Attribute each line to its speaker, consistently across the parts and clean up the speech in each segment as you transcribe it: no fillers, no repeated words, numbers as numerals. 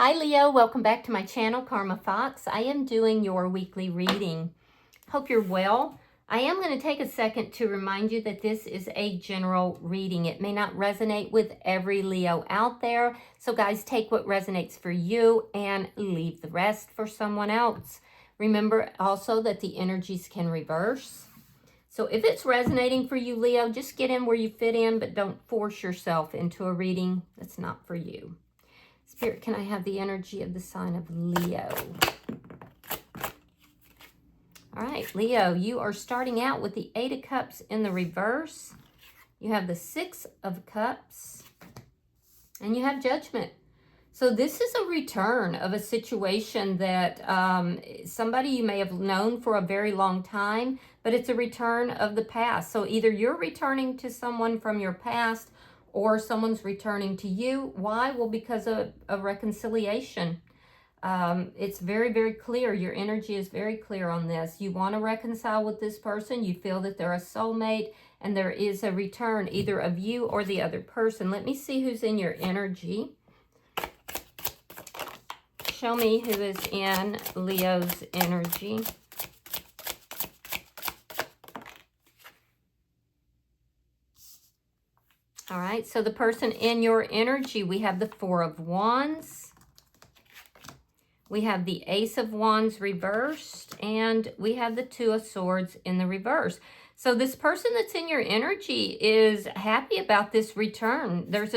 Speaker 1: Hi Leo, welcome back to my channel, Karma Fox. I am doing your weekly reading. Hope you're well. I am going to take a second to remind you that this is a general reading. It may not resonate with every Leo out there. So guys, take what resonates for you and leave the rest for someone else. Remember also that the energies can reverse. So if it's resonating for you, Leo, just get in where you fit in, but don't force yourself into a reading that's not for you. Spirit, can I have the energy of the sign of Leo? All right, Leo, you are starting out with the Eight of Cups in the reverse. You have the Six of Cups, and you have Judgment. So this is a return of a situation that somebody you may have known for a very long time, but it's a return of the past. So either you're returning to someone from your past or someone's returning to you. Why? Well, because of a reconciliation. It's very, very clear. Your energy is very clear on this. You want to reconcile with this person. You feel that they're a soulmate and there is a return either of you or the other person. Let me see who's in your energy. Show me who is in Leo's energy. All right, so the person in your energy, we have the Four of Wands. We have the Ace of Wands reversed, and we have the Two of Swords in the reverse. So this person that's in your energy is happy about this return. There's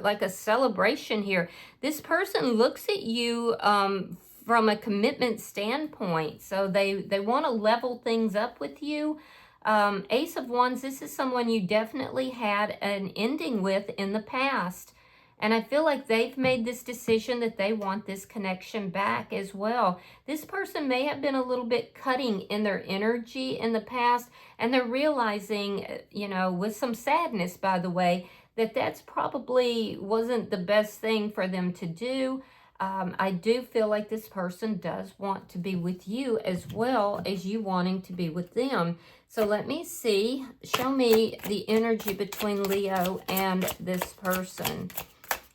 Speaker 1: like a celebration here. This person looks at you from a commitment standpoint. So they want to level things up with you. Ace of Wands, this is someone you definitely had an ending with in the past. And I feel like they've made this decision that they want this connection back as well. This person may have been a little bit cutting in their energy in the past, and they're realizing, you know, with some sadness, by the way, that that's probably wasn't the best thing for them to do. I do feel like this person does want to be with you as well as you wanting to be with them. So let me see. Show me the energy between Leo and this person.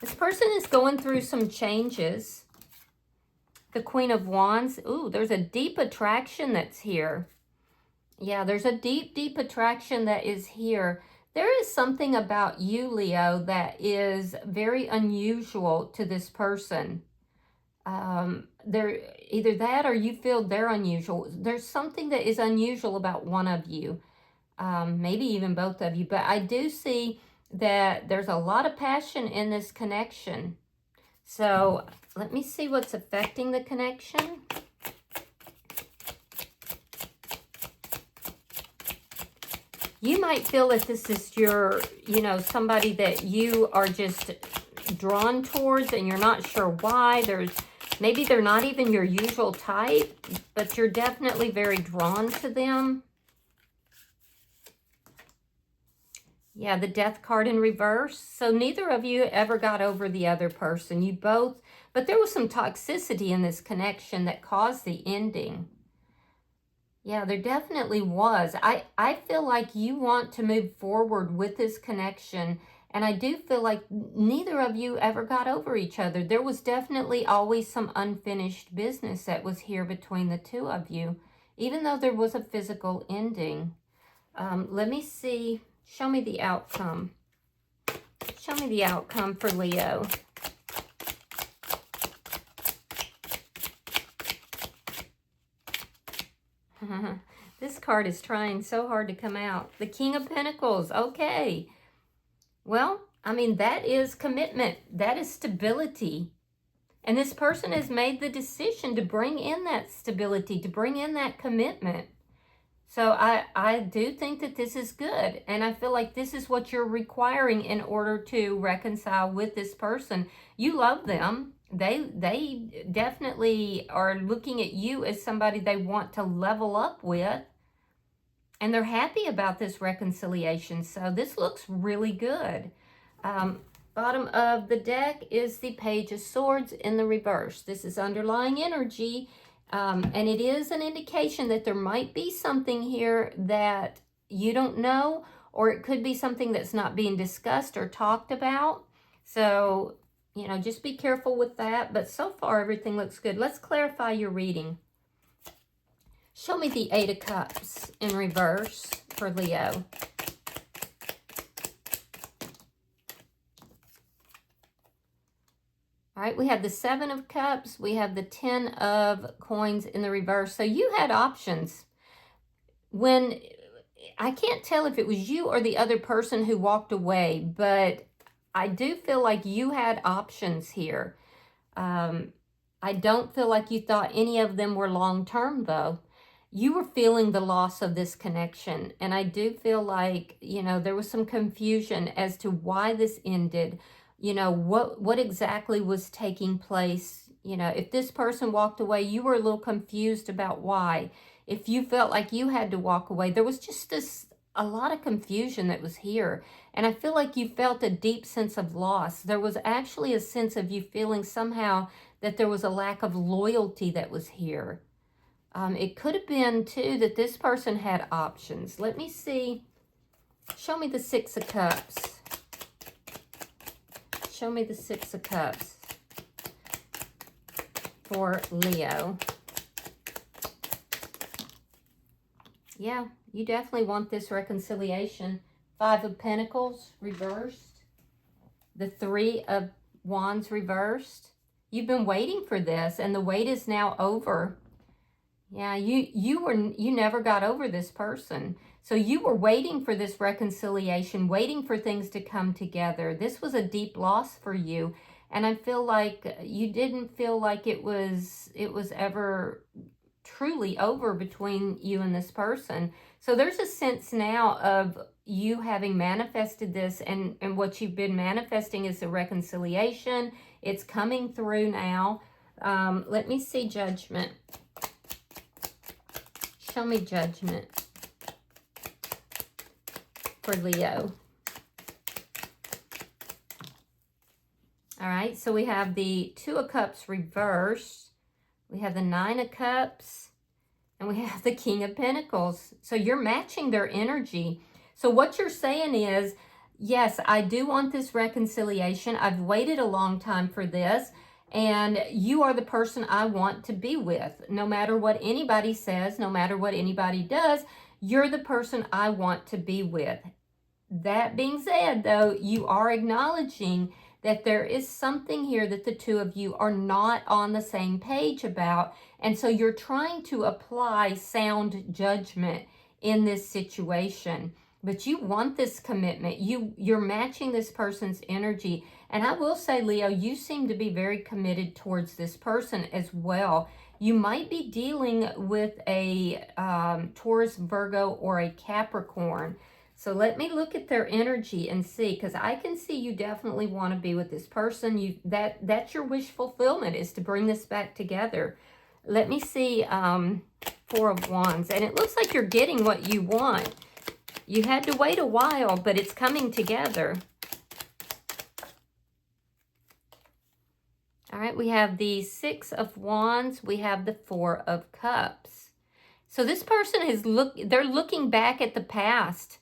Speaker 1: This person is going through some changes. The Queen of Wands. Ooh, there's a deep attraction that's here. Yeah, there's a deep, deep attraction that is here. There is something about you, Leo, that is very unusual to this person. Either that or you feel they're unusual. There's something that is unusual about one of you, maybe even both of you, but I do see that there's a lot of passion in this connection. So let me see what's affecting the connection. You might feel that this is your, somebody that you are just drawn towards and you're not sure why. Maybe they're not even your usual type, but you're definitely very drawn to them. Yeah, the Death card in reverse. So neither of you ever got over the other person. You both, but there was some toxicity in this connection that caused the ending. Yeah, there definitely was. I feel like you want to move forward with this connection. And I do feel like neither of you ever got over each other. There was definitely always some unfinished business that was here between the two of you, even though there was a physical ending. Let me see. Show me the outcome. Show me the outcome for Leo. This card is trying so hard to come out. The King of Pentacles. Okay. Well, I mean, that is commitment. That is stability. And this person has made the decision to bring in that stability, to bring in that commitment. So I do think that this is good. And I feel like this is what you're requiring in order to reconcile with this person. You love them. They definitely are looking at you as somebody they want to level up with. And they're happy about this reconciliation. So this looks really good. Bottom of the deck is the Page of Swords in the reverse. This is underlying energy. And it is an indication that there might be something here that you don't know. Or it could be something that's not being discussed or talked about. So You know, just be careful with that. But so far, everything looks good. Let's clarify your reading. Show me the Eight of Cups in reverse for Leo. All right, we have the Seven of Cups. We have the Ten of Coins in the reverse. So you had options. When, I can't tell if it was you or the other person who walked away, but I do feel like you had options here. I don't feel like you thought any of them were long-term, though. You were feeling the loss of this connection, and I do feel like, you know, there was some confusion as to why this ended. You know, what exactly was taking place. You know, if this person walked away, you were a little confused about why. If you felt like you had to walk away, there was just a lot of confusion that was here. And I feel like you felt a deep sense of loss. There was actually a sense of you feeling somehow that there was a lack of loyalty that was here. It could have been, too, that this person had options. Let me see. Show me the Six of Cups. Show me the Six of Cups for Leo. Yeah, you definitely want this reconciliation. Five of Pentacles reversed. The Three of Wands reversed. You've been waiting for this, and the wait is now over. Yeah, you never got over this person. So you were waiting for this reconciliation, waiting for things to come together. This was a deep loss for you. And I feel like you didn't feel like it was ever truly over between you and this person. So there's a sense now of you having manifested this, and what you've been manifesting is a reconciliation. It's coming through now. Let me see Judgment. Show me Judgment for Leo. All right, so we have the Two of Cups reversed. We have the Nine of Cups, and we have the King of Pentacles. So you're matching their energy. So what you're saying is, yes, I do want this reconciliation. I've waited a long time for this, and you are the person I want to be with. No matter what anybody says, no matter what anybody does, you're the person I want to be with. That being said, though, you are acknowledging that there is something here that the two of you are not on the same page about. And so you're trying to apply sound judgment in this situation. But you want this commitment. You're matching this person's energy. And I will say, Leo, you seem to be very committed towards this person as well. You might be dealing with a Taurus, Virgo, or a Capricorn. So let me look at their energy and see, because I can see you definitely want to be with this person. That's your wish fulfillment, is to bring this back together. Let me see Four of Wands. And it looks like you're getting what you want. You had to wait a while, but it's coming together. All right, we have the Six of Wands. We have the Four of Cups. So this person they're looking back at the past.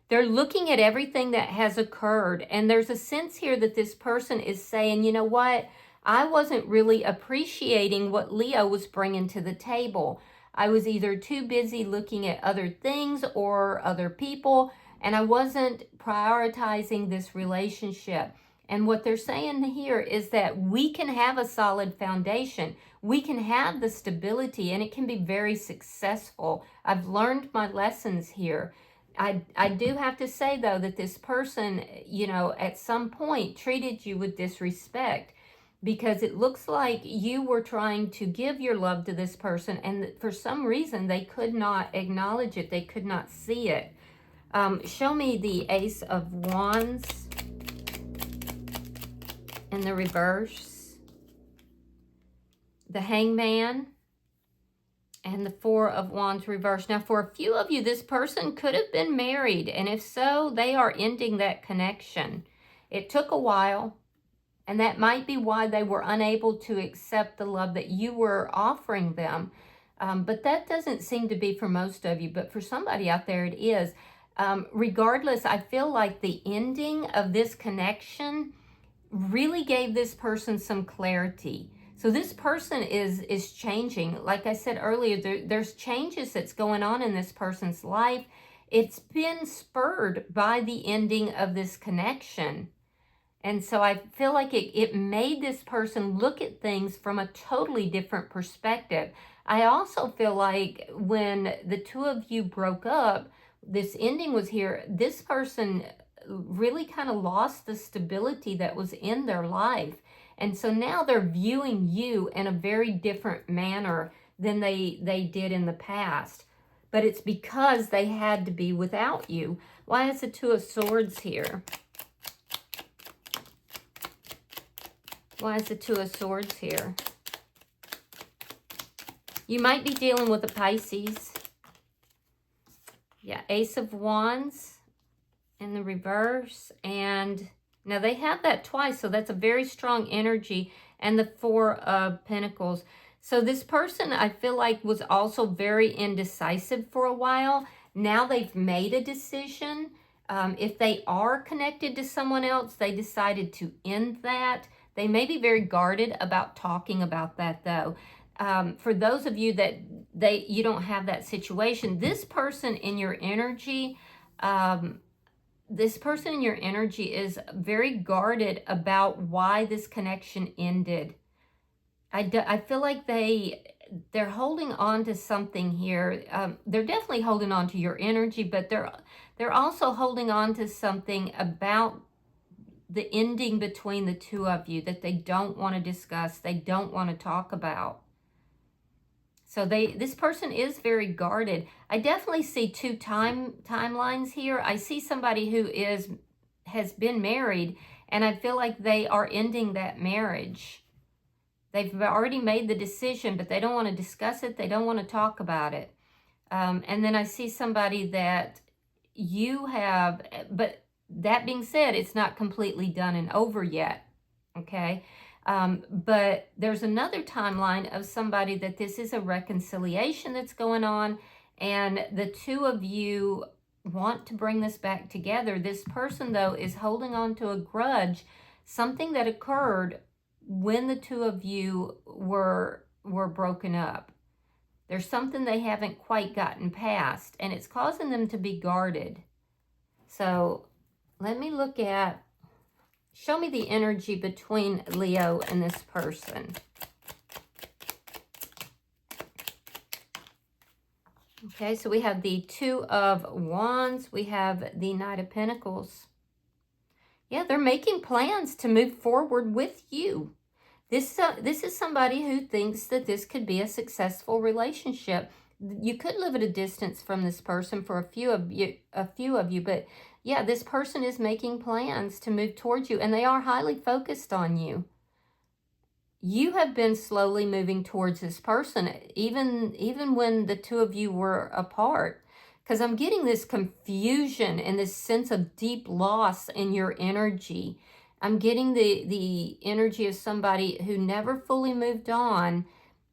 Speaker 1: They're looking at everything that has occurred. And there's a sense here that this person is saying, you know what? I wasn't really appreciating what Leo was bringing to the table. I was either too busy looking at other things or other people, and I wasn't prioritizing this relationship. And what they're saying here is that we can have a solid foundation. We can have the stability, and it can be very successful. I've learned my lessons here. I do have to say, though, that this person, you know, at some point treated you with disrespect, because it looks like you were trying to give your love to this person, and for some reason they could not acknowledge it. They could not see it. Show me the Ace of Wands in the reverse, the Hangman, and the Four of Wands reversed. Now, for a few of you, this person could have been married, and if so, they are ending that connection. It took a while, and that might be why they were unable to accept the love that you were offering them. But that doesn't seem to be for most of you, but for somebody out there it is. Regardless, I feel like the ending of this connection really gave this person some clarity. So this person is changing. Like I said earlier, there's changes that's going on in this person's life. It's been spurred by the ending of this connection. And so I feel like it made this person look at things from a totally different perspective. I also feel like when the two of you broke up, this ending was here, this person really kind of lost the stability that was in their life. And so now they're viewing you in a very different manner than they did in the past. But it's because they had to be without you. Why is the Two of Swords here? Why is the Two of Swords here? You might be dealing with a Pisces. Yeah, Ace of Wands in the reverse. And now they have that twice, so that's a very strong energy. And the Four of Pentacles. So this person, I feel like, was also very indecisive for a while. Now they've made a decision. If they are connected to someone else, they decided to end that. They may be very guarded about talking about that, though. For those of you that you don't have that situation, this person in your energy, is very guarded about why this connection ended. I feel like they're holding on to something here. They're definitely holding on to your energy, but they're also holding on to something about the ending between the two of you that they don't want to discuss, they don't want to talk about. So this person is very guarded. I definitely see two timelines here. I see somebody who has been married, and I feel like they are ending that marriage. They've already made the decision, but they don't want to discuss it. They don't want to talk about it. And then I see somebody that you have, but that being said, it's not completely done and over yet, okay? But there's another timeline of somebody that this is a reconciliation that's going on, and the two of you want to bring this back together. This person, though, is holding on to a grudge, something that occurred when the two of you were broken up. There's something they haven't quite gotten past, and it's causing them to be guarded. So let me look at, show me the energy between Leo and this person. Okay, so we have the Two of Wands. We have the Knight of Pentacles. Yeah, they're making plans to move forward with you. This is somebody who thinks that this could be a successful relationship. You could live at a distance from this person for a few of you, but yeah, this person is making plans to move towards you, and they are highly focused on you. You have been slowly moving towards this person, even when the two of you were apart, because I'm getting this confusion and this sense of deep loss in your energy. I'm getting the energy of somebody who never fully moved on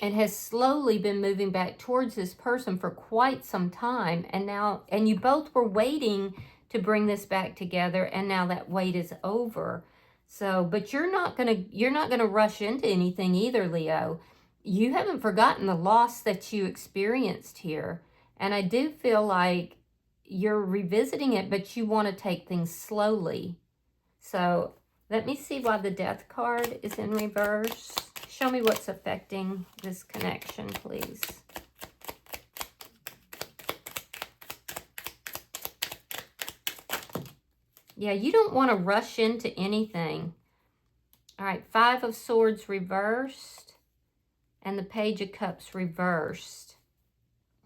Speaker 1: and has slowly been moving back towards this person for quite some time. And you both were waiting to bring this back together, and now that wait is over. So, but you're not gonna rush into anything either, Leo. You haven't forgotten the loss that you experienced here. And I do feel like you're revisiting it, but you want to take things slowly. So let me see why the Death card is in reverse. Show me what's affecting this connection, please. Yeah, you don't want to rush into anything. All right, Five of Swords reversed and the Page of Cups reversed.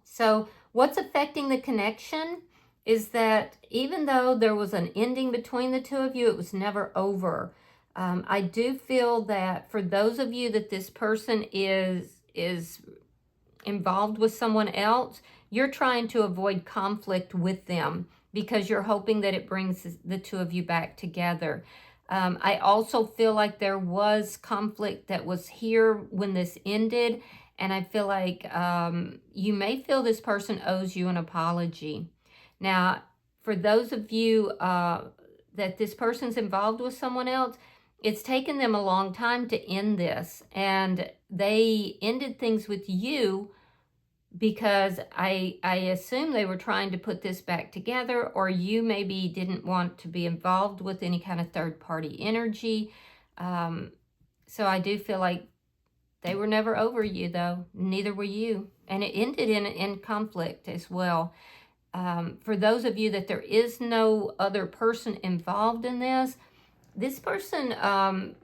Speaker 1: So what's affecting the connection is that even though there was an ending between the two of you, it was never over. I do feel that for those of you that this person is involved with someone else, you're trying to avoid conflict with them because you're hoping that it brings the two of you back together. I also feel like there was conflict that was here when this ended, and I feel like you may feel this person owes you an apology. Now, for those of you that this person's involved with someone else, It's taken them a long time to end this, and they ended things with you because I assume they were trying to put this back together, or you maybe didn't want to be involved with any kind of third-party energy. So I do feel like they were never over you, though. Neither were you. And it ended in conflict as well. For those of you that there is no other person involved in this person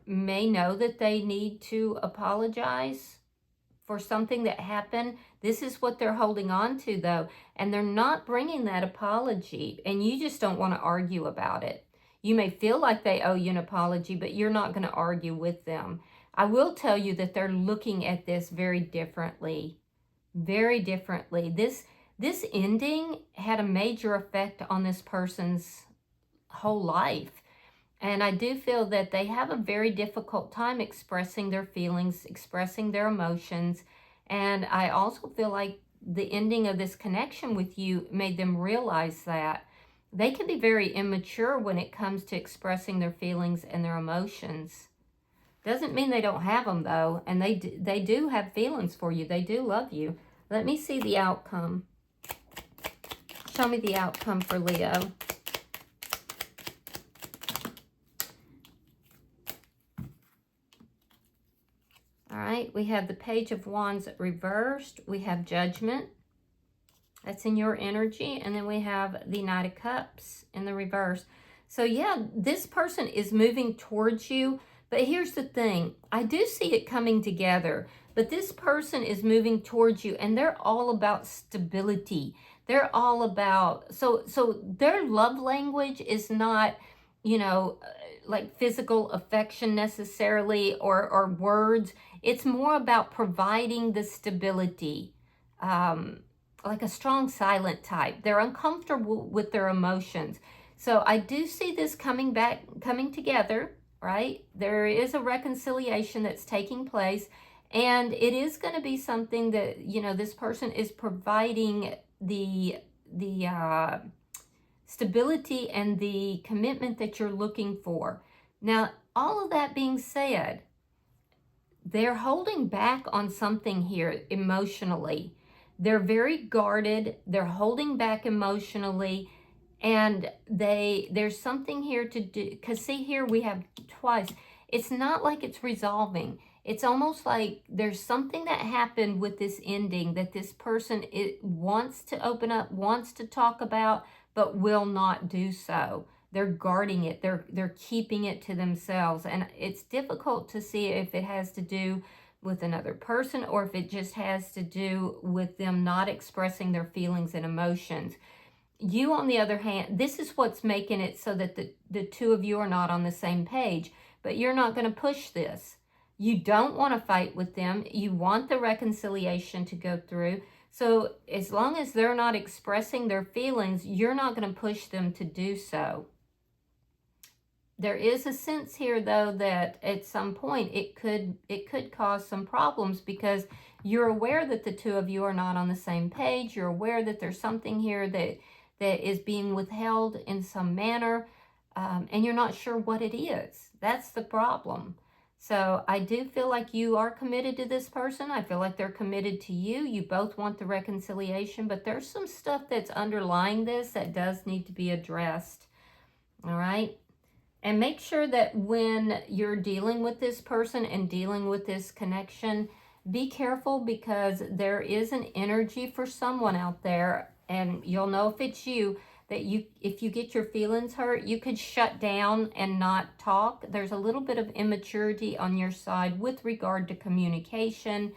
Speaker 1: may know that they need to apologize for something that happened. This is what they're holding on to, though, and they're not bringing that apology, and you just don't want to argue about it. You may feel like they owe you an apology, but you're not going to argue with them. I will tell you that they're looking at this very differently. Very differently. This ending had a major effect on this person's whole life. And I do feel that they have a very difficult time expressing their feelings, expressing their emotions. And I also feel like the ending of this connection with you made them realize that they can be very immature when it comes to expressing their feelings and their emotions. Doesn't mean they don't have them, though. And they do have feelings for you. They do love you. Let me see the outcome. Show me the outcome for Leo. All right, we have the Page of Wands reversed. We have Judgment. That's in your energy. And then we have the Knight of Cups in the reverse. So yeah, this person is moving towards you. But here's the thing. I do see it coming together. But this person is moving towards you. And they're all about stability. They're all about... So their love language is not, you know, like physical affection necessarily or words. It's more about providing the stability, like a strong silent type. They're uncomfortable with their emotions. So I do see this coming together, right? There is a reconciliation that's taking place, and it is going to be something that, you know, this person is providing the stability and the commitment that you're looking for. Now, all of that being said, they're holding back on something here emotionally. They're very guarded. They're holding back emotionally. And there's something here to do. Because see, here we have twice. It's not like it's resolving. It's almost like there's something that happened with this ending that this person wants to open up, wants to talk about, but will not do so. They're guarding it. They're keeping it to themselves. And it's difficult to see if it has to do with another person or if it just has to do with them not expressing their feelings and emotions. You, on the other hand, this is what's making it so that the two of you are not on the same page. But you're not going to push this. You don't want to fight with them. You want the reconciliation to go through. So as long as they're not expressing their feelings, you're not going to push them to do so. There is a sense here, though, that at some point it could cause some problems because you're aware that the two of you are not on the same page. You're aware that there's something here that is being withheld in some manner, and you're not sure what it is. That's the problem. So I do feel like you are committed to this person. I feel like they're committed to you. You both want the reconciliation, but there's some stuff that's underlying this that does need to be addressed. All right? And make sure that when you're dealing with this person and dealing with this connection, be careful because there is an energy for someone out there, and you'll know if it's you, that if you get your feelings hurt, you could shut down and not talk. There's a little bit of immaturity on your side with regard to communication,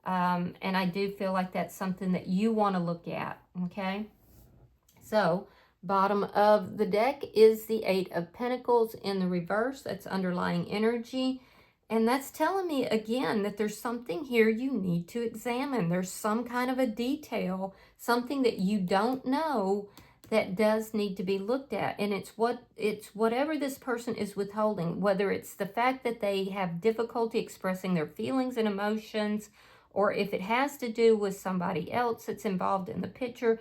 Speaker 1: and I do feel like that's something that you want to look at, okay? So, bottom of the deck is the Eight of Pentacles in the reverse. That's underlying energy. And that's telling me, again, that there's something here you need to examine. There's some kind of a detail, something that you don't know that does need to be looked at. And it's whatever this person is withholding, whether it's the fact that they have difficulty expressing their feelings and emotions, or if it has to do with somebody else that's involved in the picture.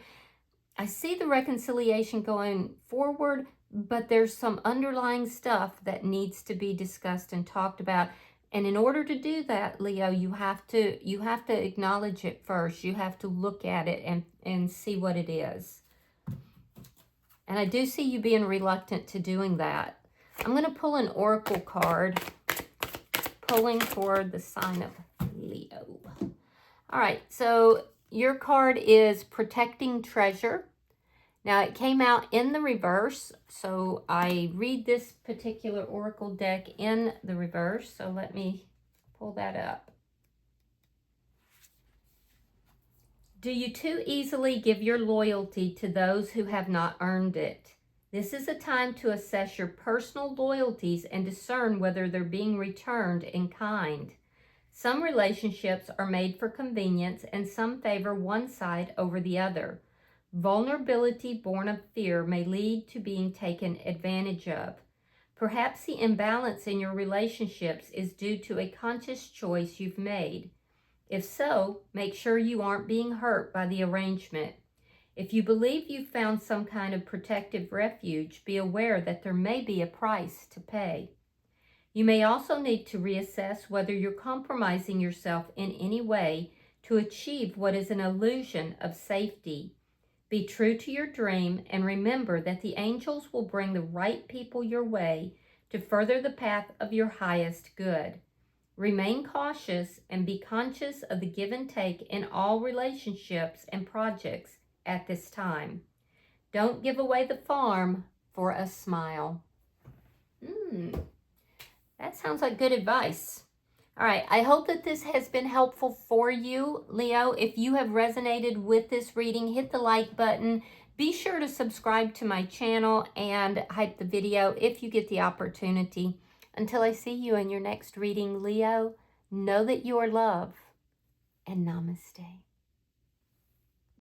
Speaker 1: I see the reconciliation going forward, but there's some underlying stuff that needs to be discussed and talked about. And in order to do that, Leo, you have to acknowledge it first. You have to look at it and see what it is. And I do see you being reluctant to doing that. I'm going to pull an oracle card, pulling for the sign of Leo. All right, so your card is Protecting Treasure. Now, it came out in the reverse, so I read this particular oracle deck in the reverse. So let me pull that up. Do you too easily give your loyalty to those who have not earned it? This is a time to assess your personal loyalties and discern whether they're being returned in kind. Some relationships are made for convenience and some favor one side over the other. Vulnerability born of fear may lead to being taken advantage of. Perhaps the imbalance in your relationships is due to a conscious choice you've made. If so, make sure you aren't being hurt by the arrangement. If you believe you've found some kind of protective refuge, be aware that there may be a price to pay. You may also need to reassess whether you're compromising yourself in any way to achieve what is an illusion of safety. Be true to your dream and remember that the angels will bring the right people your way to further the path of your highest good. Remain cautious and be conscious of the give and take in all relationships and projects at this time. Don't give away the farm for a smile. That sounds like good advice. All right, I hope that this has been helpful for you, Leo. If you have resonated with this reading, hit the like button. Be sure to subscribe to my channel and hype the video if you get the opportunity. Until I see you in your next reading, Leo, know that you are loved, and namaste.